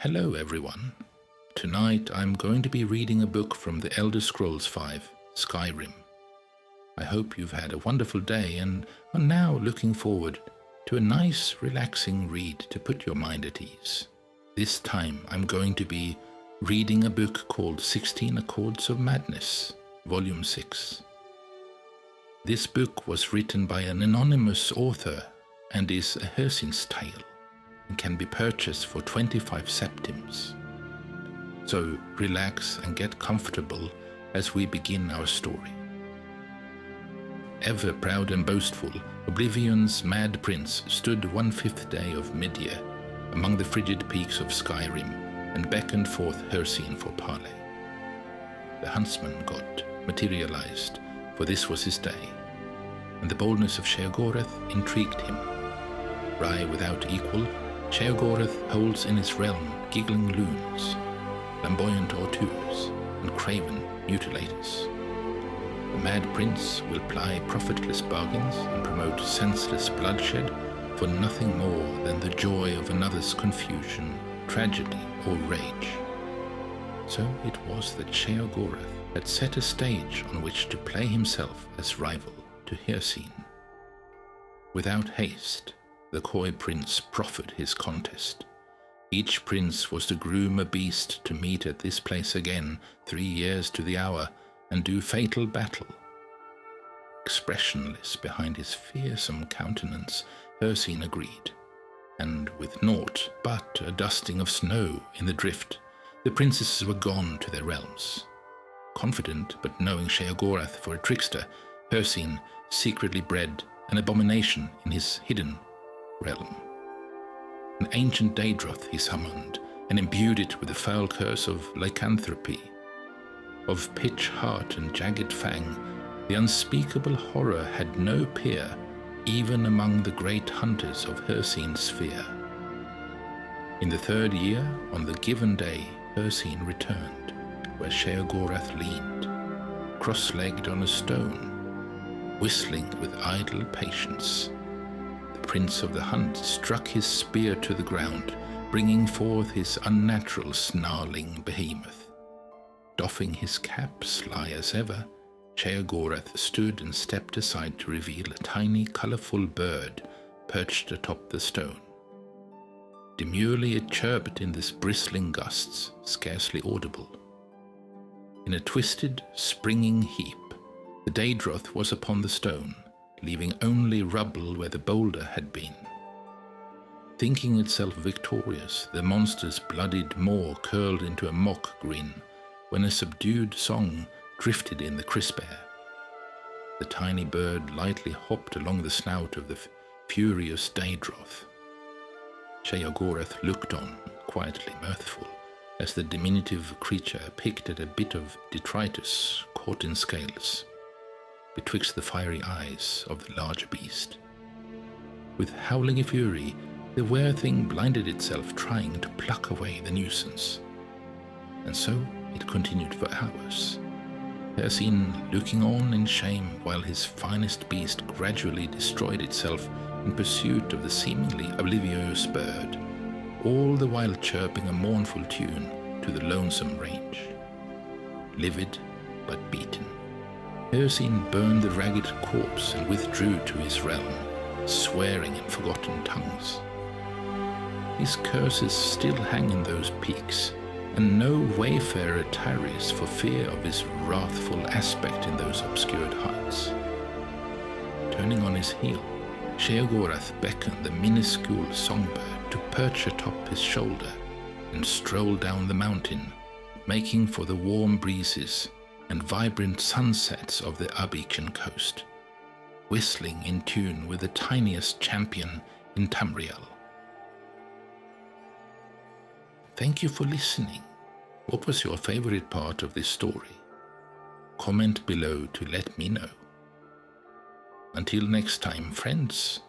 Hello everyone. Tonight I'm going to be reading a book from the Elder Scrolls V, Skyrim. I hope you've had a wonderful day and are now looking forward to a nice, relaxing read to put your mind at ease. This time I'm going to be reading a book called 16 Accords of Madness, Volume 6. This book was written by an anonymous author and is a Hircin's tale and can be purchased for 25 septims. So relax and get comfortable as we begin our story. Ever proud and boastful, Oblivion's mad prince stood 1/5 day of mid-year among the frigid peaks of Skyrim and beckoned forth Hircin for parley. The huntsman god materialized, for this was his day, and the boldness of Sheogorath intrigued him. Wry without equal, Sheogorath holds in his realm giggling loons, flamboyant auteurs, and craven mutilators. The mad prince will ply profitless bargains and promote senseless bloodshed for nothing more than the joy of another's confusion, tragedy, or rage. So it was that Sheogorath had set a stage on which to play himself as rival to Hircin. Without haste, the coy prince proffered his contest. Each prince was to groom a beast to meet at this place again 3 years to the hour and do fatal battle. Expressionless behind his fearsome countenance, Hircin agreed, and with naught but a dusting of snow in the drift, the princesses were gone to their realms. Confident, but knowing Sheogorath for a trickster, Hircin secretly bred an abomination in his hidden realm. An ancient Daedroth he summoned and imbued it with the foul curse of lycanthropy. Of pitch heart and jagged fang, the unspeakable horror had no peer, even among the great hunters of Hircin's sphere. In the 3rd year, on the given day, Hircin returned, where Sheogorath leaned, cross-legged on a stone, whistling with idle patience. The prince of the hunt struck his spear to the ground, bringing forth his unnatural snarling behemoth. Doffing his cap, sly as ever, Sheogorath stood and stepped aside to reveal a tiny, colourful bird perched atop the stone. Demurely it chirped in the bristling gusts, scarcely audible. In a twisted, springing heap, the Daedroth was upon the stone, leaving only rubble where the boulder had been. Thinking itself victorious, the monster's bloodied maw curled into a mock grin, when a subdued song drifted in the crisp air. The tiny bird lightly hopped along the snout of the furious Daedroth. Sheogorath looked on, quietly mirthful, as the diminutive creature picked at a bit of detritus caught in scales betwixt the fiery eyes of the larger beast. With howling fury, the were-thing blinded itself trying to pluck away the nuisance. And so it continued for hours, Hircin looking on in shame while his finest beast gradually destroyed itself in pursuit of the seemingly oblivious bird, all the while chirping a mournful tune to the lonesome range. Livid but beaten, Hircin burned the ragged corpse and withdrew to his realm, swearing in forgotten tongues. His curses still hang in those peaks, and no wayfarer tarries for fear of his wrathful aspect in those obscured heights. Turning on his heel, Sheogorath beckoned the minuscule songbird to perch atop his shoulder and stroll down the mountain, making for the warm breezes and vibrant sunsets of the Abican coast, whistling in tune with the tiniest champion in Tamriel. Thank you for listening. What was your favorite part of this story? Comment below to let me know. Until next time, friends.